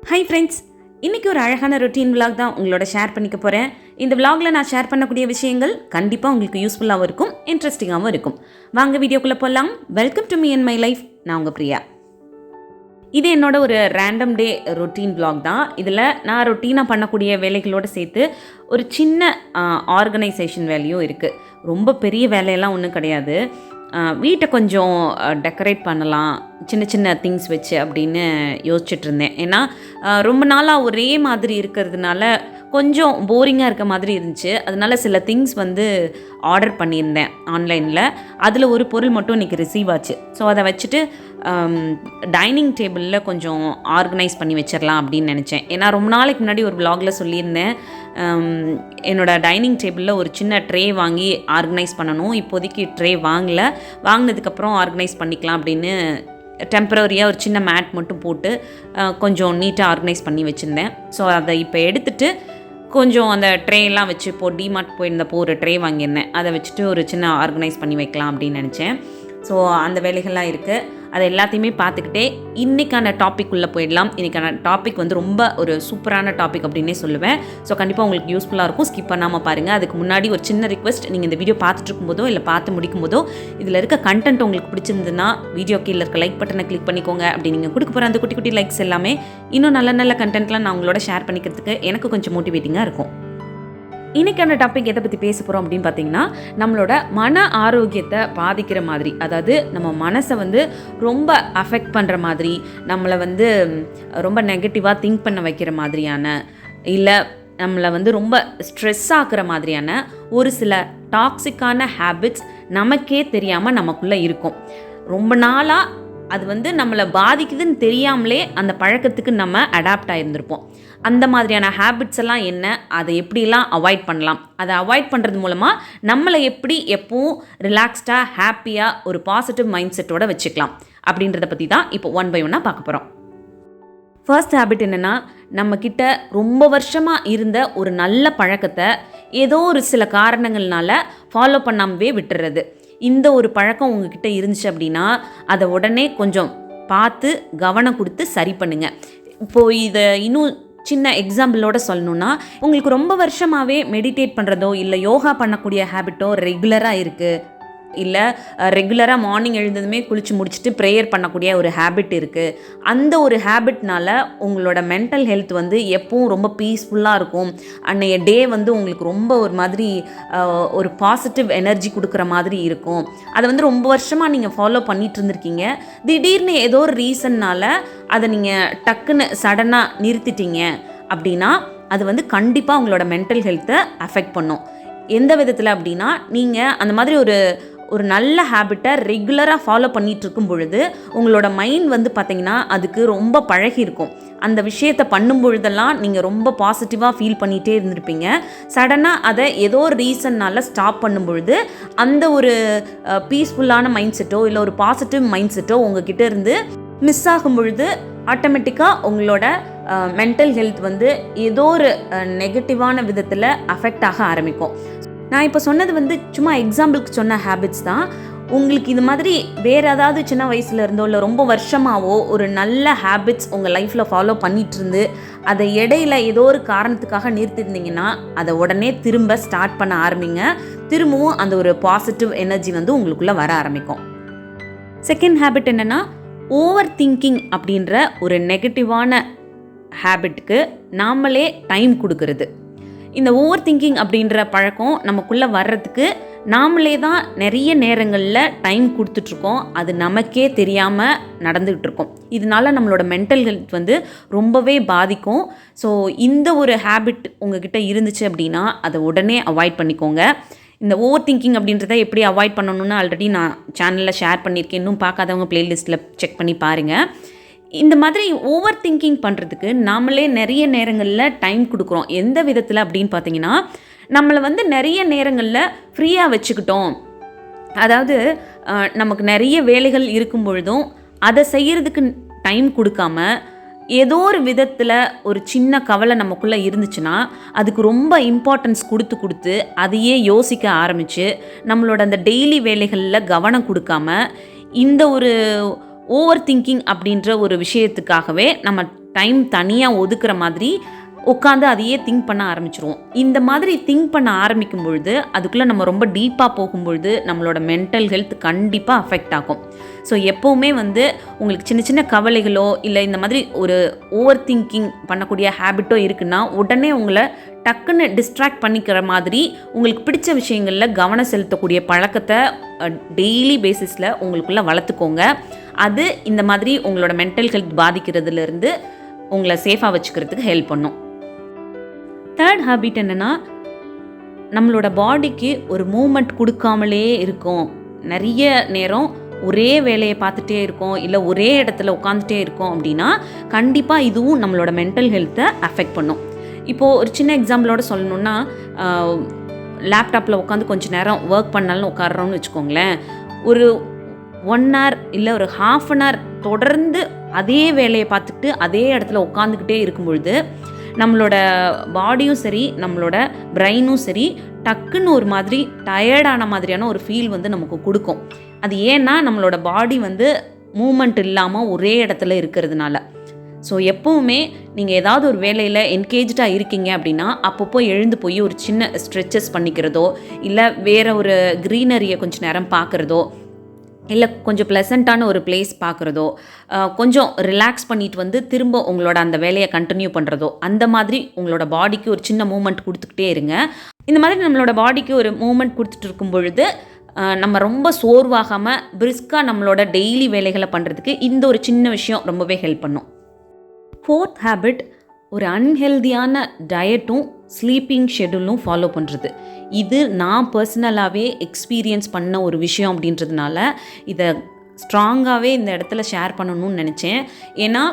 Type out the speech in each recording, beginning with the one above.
Hi friends, இன்றைக்கி ஒரு அழகான ரொட்டீன் விலாக் தான் உங்களோட ஷேர் பண்ணிக்க போகிறேன். இந்த விலாகில் நான் ஷேர் பண்ணக்கூடிய விஷயங்கள் கண்டிப்பாக உங்களுக்கு யூஸ்ஃபுல்லாகவும் இருக்கும், இன்ட்ரெஸ்டிங்காகவும் இருக்கும். வாங்க வீடியோக்குள்ளே போகலாம். Welcome to me and my life. நான் உங்கள் பிரியா. இது என்னோட ஒரு ரேண்டம் டே ரொட்டீன் விலாக் தான். இதில் நான் ரொட்டீனாக பண்ணக்கூடிய வேலைகளோடு சேர்த்து ஒரு சின்ன ஆர்கனைசேஷன் வேலையும் இருக்குது. ரொம்ப பெரிய வேலையெல்லாம் ஒன்றும் கிடையாது. வீட்டை கொஞ்சம் டெக்கரேட் பண்ணலாம் சின்ன சின்ன திங்ஸ் வச்சு அப்படின்னு யோசிச்சுட்டு இருந்தேன். ஏன்னா ரொம்ப நாளாக ஒரே மாதிரி இருக்கிறதுனால கொஞ்சம் போரிங்காக இருக்க மாதிரி இருந்துச்சு. அதனால சில திங்ஸ் ஆர்டர் பண்ணியிருந்தேன் ஆன்லைனில். அதில் ஒரு பொருள் மட்டும் இன்றைக்கி ரிசீவ் ஆச்சு. ஸோ அதை வச்சுட்டு டைனிங் டேபிளில் கொஞ்சம் ஆர்கனைஸ் பண்ணி வச்சிடலாம் அப்படின்னு நினச்சேன். ஏன்னா ரொம்ப நாளைக்கு முன்னாடி ஒரு விலாகில் சொல்லியிருந்தேன், என்னோடய டைனிங் டேபிளில் ஒரு சின்ன ட்ரே வாங்கி ஆர்கனைஸ் பண்ணணும். இப்போதைக்கு ட்ரே வாங்கினதுக்கப்புறம் ஆர்கனைஸ் பண்ணிக்கலாம் அப்படின்னு டெம்பரரியாக ஒரு சின்ன மேட் மட்டும் போட்டு கொஞ்சம் நீட்டாக ஆர்கனைஸ் பண்ணி வச்சுருந்தேன். ஸோ அதை இப்போ எடுத்துகிட்டு கொஞ்சம் அந்த ட்ரேலாம் வச்சு டிமார்ட் போயிருந்தப்போ ஒரு ட்ரே வாங்கியிருந்தேன். அதை வச்சுட்டு ஒரு சின்ன ஆர்கனைஸ் பண்ணி வைக்கலாம் அப்படின்னு நினச்சேன். ஸோ அந்த வேலைகள்லாம் இருக்குது. அதை எல்லாத்தையுமே பார்த்துக்கிட்டே இன்றைக்கான டாபிக் உள்ளே போயிடலாம். இன்றைக்கான டாபிக் ரொம்ப ஒரு சூப்பரான டாபிக் அப்படின்னே சொல்லுவேன். ஸோ கண்டிப்பாக உங்களுக்கு யூஸ்ஃபுல்லாக இருக்கும், ஸ்கிப் பண்ணாமல் பாருங்கள். அதுக்கு முன்னாடி ஒரு சின்ன ரிக்வெஸ்ட், நீங்கள் இந்த வீடியோ பார்த்துட்டு இருக்கும்போதோ இல்லை பார்த்து முடிக்கும் போதோ இதில் இருக்க கண்டென்ட் உங்களுக்கு பிடிச்சிருந்ததுன்னா வீடியோ கீழே இருக்க லைக் பட்டனை கிளிக் பண்ணிக்கோங்க. அப்படி நீங்கள் கொடுக்க போகிற அந்த குட்டி குட்டி லைக்ஸ் எல்லாமே இன்னும் நல்ல நல்ல கண்டென்ட்லாம் நான் உங்களோட ஷேர் பண்ணிக்கிறதுக்கு எனக்கு கொஞ்சம் மோட்டிவேட்டிங்காக இருக்கும். இன்றைக்கான டாபிக் எதை பற்றி பேச போகிறோம் அப்படின்னு பார்த்தீங்கன்னா, நம்மளோட மன ஆரோக்கியத்தை பாதிக்கிற மாதிரி, அதாவது நம்ம மனசை ரொம்ப அஃபெக்ட் பண்ணுற மாதிரி, நம்மளை ரொம்ப நெகட்டிவாக திங்க் பண்ண வைக்கிற மாதிரியான, இல்லை நம்மளை ரொம்ப ஸ்ட்ரெஸ் ஆக்குற மாதிரியான ஒரு சில டாக்ஸிக்கான ஹேபிட்ஸ் நமக்கே தெரியாமல் நமக்குள்ளே இருக்கும். ரொம்ப நாளாக அது நம்மளை பாதிக்குதுன்னு தெரியாமலே அந்த பழக்கத்துக்கு நம்ம அடாப்ட் ஆகியிருந்திருப்போம். அந்த மாதிரியான ஹேபிட்ஸ் எல்லாம் என்ன, அதை எப்படிலாம் அவாய்ட் பண்ணலாம், அதை அவாய்ட் பண்ணுறது மூலமாக நம்மளை எப்படி எப்பவும் ரிலாக்ஸ்டாக ஹாப்பியாக ஒரு பாசிட்டிவ் மைண்ட் செட்டோடு வச்சுக்கலாம் அப்படின்றத பற்றி தான் இப்போ ஒன் பை ஒன்னாக பார்க்க போகிறோம். ஃபர்ஸ்ட் ஹேபிட் என்னென்னா, நம்மக்கிட்ட ரொம்ப வருஷமாக இருந்த ஒரு நல்ல பழக்கத்தை ஏதோ ஒரு சில காரணங்கள்னால ஃபாலோ பண்ணாமவே விட்டுறது. இந்த ஒரு பழக்கம் உங்ககிட்ட இருந்துச்சு அப்படின்னா அதை உடனே கொஞ்சம் பார்த்து கவனம் கொடுத்து சரி பண்ணுங்கள். இப்போது இதை இன்னும் சின்ன எக்ஸாம்பிளோட சொல்லணுன்னா, உங்களுக்கு ரொம்ப வருஷமாகவே மெடிடேட் பண்ணுறதோ இல்லை யோகா பண்ணக்கூடிய ஹேபிட்டோ ரெகுலராக இருக்குது, இல்லை ரெகுலராக மார்னிங் எழுந்ததுமே குளித்து முடிச்சுட்டு ப்ரேயர் பண்ணக்கூடிய ஒரு ஹேபிட் இருக்குது. அந்த ஒரு ஹேபிட்னால உங்களோட மென்டல் ஹெல்த் எப்பவும் ரொம்ப பீஸ்ஃபுல்லாக இருக்கும். அன்னைய டே உங்களுக்கு ரொம்ப ஒரு மாதிரி ஒரு பாசிட்டிவ் எனர்ஜி கொடுக்குற மாதிரி இருக்கும். அதை ரொம்ப வருஷமாக நீங்கள் ஃபாலோ பண்ணிகிட்டு இருந்திருக்கீங்க. திடீர்னு ஏதோ ஒரு ரீசன்னால் அதை நீங்கள் டக்குன்னு சடனாக நிறுத்திட்டீங்க அப்படின்னா அது கண்டிப்பாக உங்களோட மென்டல் ஹெல்த்தை அஃபெக்ட் பண்ணும். எந்த விதத்தில் அப்படின்னா, நீங்கள் அந்த மாதிரி ஒரு நல்ல ஹேபிட்டை ரெகுலராக ஃபாலோ பண்ணிகிட்டு இருக்கும் பொழுது உங்களோட மைண்ட் பார்த்திங்கன்னா அதுக்கு ரொம்ப பழகி இருக்கும். அந்த விஷயத்தை பண்ணும் பொழுதெல்லாம் நீங்கள் ரொம்ப பாசிட்டிவாக ஃபீல் பண்ணிகிட்டே இருந்திருப்பீங்க. சடனாக அதை ஏதோ ஒரு ரீசன்னால் ஸ்டாப் பண்ணும் பொழுது அந்த ஒரு பீஸ்ஃபுல்லான மைண்ட் செட்டோ இல்லை ஒரு பாசிட்டிவ் மைண்ட் செட்டோ உங்ககிட்ட இருந்து மிஸ் ஆகும் பொழுது ஆட்டோமேட்டிக்காக உங்களோட மென்டல் ஹெல்த் ஏதோ ஒரு நெகட்டிவான விதத்தில் அஃபெக்ட் ஆக ஆரம்பிக்கும். நான் இப்போ சொன்னது சும்மா எக்ஸாம்பிளுக்கு சொன்ன ஹேபிட்ஸ் தான். உங்களுக்கு இது மாதிரி வேறு ஏதாவது சின்ன வயசுல இருந்தோ இல்லை ரொம்ப வருஷமாகவோ ஒரு நல்ல ஹேபிட்ஸ் உங்கள் லைஃப்பில் ஃபாலோ பண்ணிகிட்டு இருந்து அதை இடையில ஏதோ ஒரு காரணத்துக்காக நிறுத்திருந்தீங்கன்னா அதை உடனே திரும்ப ஸ்டார்ட் பண்ண ஆரம்பிங்க. திரும்பவும் அந்த ஒரு பாசிட்டிவ் எனர்ஜி உங்களுக்குள்ளே வர ஆரம்பிக்கும். செகண்ட் ஹேபிட் என்னென்னா, ஓவர் திங்கிங் அப்படின்ற ஒரு நெகட்டிவான ஹேபிட்டுக்கு நாமளே டைம் கொடுக்கறது. இந்த ஓவர் திங்கிங் அப்படின்ற பழக்கம் நமக்குள்ளே வர்றதுக்கு நாமளே தான் நிறைய நேரங்களில் டைம் கொடுத்துட்ருக்கோம். அது நமக்கே தெரியாமல் நடந்துகிட்டு இருக்கோம். இதனால நம்மளோட மென்டல் ஹெல்த் ரொம்பவே பாதிக்கும். ஸோ இந்த ஒரு ஹேபிட் உங்ககிட்ட இருந்துச்சு அப்படின்னா அதை உடனே அவாய்ட் பண்ணிக்கோங்க. இந்த ஓவர் திங்கிங் அப்படின்றத எப்படி அவாய்ட் பண்ணணும்னு ஆல்ரெடி நான் சேனலில் ஷேர் பண்ணியிருக்கேன். இன்னும் பார்க்காதவங்க ப்ளேலிஸ்ட்டில் செக் பண்ணி பாருங்கள். இந்த மாதிரி ஓவர் திங்கிங் பண்ணுறதுக்கு நாமளே நிறைய நேரங்களில் டைம் கொடுக்குறோம். எந்த விதத்தில் அப்படின்னு பார்த்தீங்கன்னா, நம்மளை நிறைய நேரங்களில் ஃப்ரீயாக வச்சுக்கிட்டோம். அதாவது நமக்கு நிறைய வேலைகள் இருக்கும் பொழுதும் அதை செய்கிறதுக்கு டைம் கொடுக்காம ஏதோ ஒரு விதத்தில் ஒரு சின்ன கவலை நமக்குள்ளே இருந்துச்சுன்னா அதுக்கு ரொம்ப இம்பார்ட்டன்ஸ் கொடுத்து அதையே யோசிக்க ஆரம்பித்து நம்மளோட அந்த டெய்லி வேலைகளில் கவனம் கொடுக்காம இந்த ஒரு ஓவர் திங்கிங் அப்படின்ற ஒரு விஷயத்துக்காகவே நம்ம டைம் தனியாக ஒதுக்குற மாதிரி உட்காந்து அதையே திங்க் பண்ண ஆரம்பிச்சிருவோம். இந்த மாதிரி திங்க் பண்ண ஆரம்பிக்கும் பொழுது அதுக்குள்ளே நம்ம ரொம்ப டீப்பாக போகும்பொழுது நம்மளோட மென்டல் ஹெல்த் கண்டிப்பாக அஃபெக்ட் ஆகும். ஸோ எப்போவுமே உங்களுக்கு சின்ன சின்ன கவலைகளோ இல்லை இந்த மாதிரி ஒரு ஓவர் திங்கிங் பண்ணக்கூடிய ஹேபிட்டோ இருக்குன்னா உடனே உங்களை டக்குன்னு டிஸ்ட்ராக்ட் பண்ணிக்கிற மாதிரி உங்களுக்கு பிடிச்ச விஷயங்களில் கவனம் செலுத்தக்கூடிய பழக்கத்தை டெய்லி பேசிஸில் உங்களுக்குள்ளே வளர்த்துக்கோங்க. அது இந்த மாதிரி உங்களோட மென்டல் ஹெல்த் பாதிக்கிறதுலேருந்து உங்களை சேஃபாக வச்சுக்கிறதுக்கு ஹெல்ப் பண்ணும். தேர்ட் ஹேபிட் என்னென்னா, நம்மளோட பாடிக்கு ஒரு மூமெண்ட் கொடுக்காமலே இருக்கும். நிறைய நேரம் ஒரே வேலையை பார்த்துட்டே இருக்கோம், இல்லை ஒரே இடத்துல உட்காந்துட்டே இருக்கோம் அப்படின்னா கண்டிப்பாக இதுவும் நம்மளோட மென்டல் ஹெல்த்தை அஃபெக்ட் பண்ணும். இப்போது ஒரு சின்ன எக்ஸாம்பிளோட சொல்லணுன்னா, லேப்டாப்பில் உட்காந்து கொஞ்சம் நேரம் ஒர்க் பண்ணாலும் உட்காடுறோம்னு வச்சுக்கோங்களேன். ஒரு 1 hour இல்லை ஒரு 1/2 hour தொடர்ந்து அதே வேலையை பார்த்துட்டு அதே இடத்துல உட்காந்துக்கிட்டே இருக்கும் பொழுது நம்மளோட பாடியும் சரி நம்மளோட பிரெயினும் சரி டக்குன்னு ஒரு மாதிரி டயர்டான மாதிரியான ஒரு ஃபீல் நமக்கு கொடுக்கும். அது ஏன்னா நம்மளோட பாடி மூமெண்ட் இல்லாமல் ஒரே இடத்துல இருக்கிறதுனால. ஸோ எப்போவுமே நீங்கள் ஏதாவது ஒரு வேலையில் என்கேஜாக இருக்கீங்க அப்படின்னா அப்பப்போ எழுந்து போய் ஒரு சின்ன ஸ்ட்ரெச்சஸ் பண்ணிக்கிறதோ, இல்லை வேறு ஒரு க்ரீனரியை கொஞ்சம் நேரம் பார்க்குறதோ, இல்லை கொஞ்சம் ப்ளசண்ட்டான ஒரு பிளேஸ் பார்க்குறதோ, கொஞ்சம் ரிலாக்ஸ் பண்ணிட்டு திரும்ப உங்களோட அந்த வேலையை கண்டினியூ பண்ணுறதோ, அந்த மாதிரி உங்களோட பாடிக்கு ஒரு சின்ன மூமெண்ட் கொடுத்துக்கிட்டே இருங்க. இந்த மாதிரி நம்மளோட பாடிக்கு ஒரு மூமெண்ட் கொடுத்துட்டு இருக்கும் பொழுது நம்ம ரொம்ப சோர்வாகாமல் பிரிஸ்காக நம்மளோட டெய்லி வேலைகளை பண்ணுறதுக்கு இந்த ஒரு சின்ன விஷயம் ரொம்பவே ஹெல்ப் பண்ணும். 4th ஹேபிட், ஒரு அன்ஹெல்தியான டயட்டும் ஸ்லீப்பிங் ஷெடியூலும் ஃபாலோ பண்ணுறது. இது நான் பர்சனலாகவே எக்ஸ்பீரியன்ஸ் பண்ண ஒரு விஷயம் அப்படின்றதுனால இதை ஸ்ட்ராங்காகவே இந்த இடத்துல ஷேர் பண்ணணும்னு நினச்சேன். ஏன்னா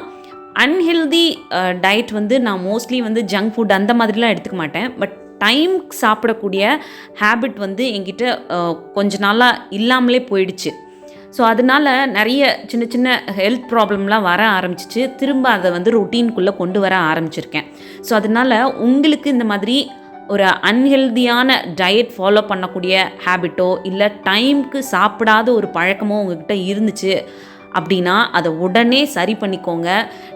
அன்ஹெல்தி டயட் நான் மோஸ்ட்லி ஜங்க் ஃபுட் அந்த மாதிரிலாம் எடுத்துக்க மாட்டேன். பட் டைம் சாப்பிடக்கூடிய ஹேபிட் என்கிட்ட கொஞ்ச நாளாக இல்லாமலே போயிடுச்சு. ஸோ அதனால் நிறைய சின்ன சின்ன ஹெல்த் ப்ராப்ளம்லாம் வர ஆரம்பிச்சிச்சு. திரும்ப அதை ரொட்டீனுக்குள்ளே கொண்டு வர ஆரம்பிச்சிருக்கேன். ஸோ அதனால் உங்களுக்கு இந்த மாதிரி ஒரு அன்ஹெல்தியான டயட் ஃபாலோ பண்ணக்கூடிய ஹேபிட்டோ இல்லை டைமுக்கு சாப்பிடாத ஒரு பழக்கமோ உங்கள்கிட்ட இருந்துச்சு அப்படின்னா அதை உடனே சரி பண்ணிக்கோங்க.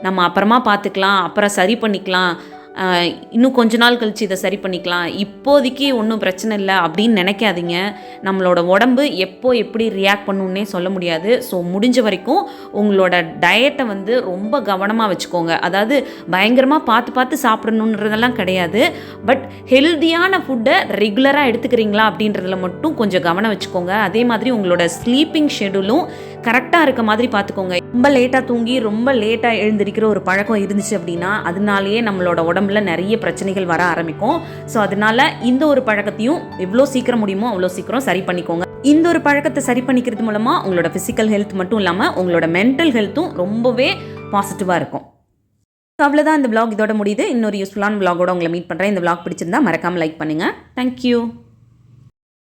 நம்ம அப்புறமா பார்த்துக்கலாம், அப்புறம் சரி பண்ணிக்கலாம், இன்னும் கொஞ்ச நாள் கழித்து இதை சரி பண்ணிக்கலாம், இப்போதைக்கு ஒன்றும் பிரச்சனை இல்லை அப்படின்னு நினைக்காதீங்க. நம்மளோட உடம்பு எப்போ எப்படி ரியாக்ட் பண்ணுன்னே சொல்ல முடியாது. ஸோ முடிஞ்ச வரைக்கும் உங்களோட டயட்டை ரொம்ப கவனமாக வச்சுக்கோங்க. அதாவது பயங்கரமாக பார்த்து சாப்பிடணுன்றதெல்லாம் கிடையாது. பட் ஹெல்தியான ஃபுட்டை ரெகுலராக எடுத்துக்கிறீங்களா அப்படின்றதில் மட்டும் கொஞ்சம் கவனம் வச்சுக்கோங்க. அதே மாதிரி உங்களோட ஸ்லீப்பிங் ஷெடியூலும் கரெக்டாக இருக்க மாதிரி பார்த்துக்கோங்க. ரொம்ப லேட்டாக தூங்கி ரொம்ப லேட்டாக எழுந்திருக்கிற ஒரு பழக்கம் இருந்துச்சு அப்படின்னா அதனாலேயே நம்மளோட உடம்புல நிறைய பிரச்சனைகள் வர ஆரம்பிக்கும். ஸோ அதனால இந்த ஒரு பழக்கத்தையும் எவ்வளோ சீக்கிரம் முடியுமோ அவ்வளோ சீக்கிரம் சரி பண்ணிக்கோங்க. இந்த ஒரு பழக்கத்தை சரி பண்ணிக்கிறது மூலமாக உங்களோட ஃபிசிக்கல் ஹெல்த் மட்டும் இல்லாமல் உங்களோட மென்டல் ஹெல்த்தும் ரொம்பவே பாசிட்டிவாக இருக்கும். ஸோ அவ்வளோதான், இந்த vlog இதோட முடியுது. இன்னொரு யூஸ்ஃபுல்லான vlogோட உங்களை மீட் பண்ணுறேன். இந்த vlog பிடிச்சிருந்தா மறக்காமல் லைக் பண்ணுங்கள். தேங்க்யூ.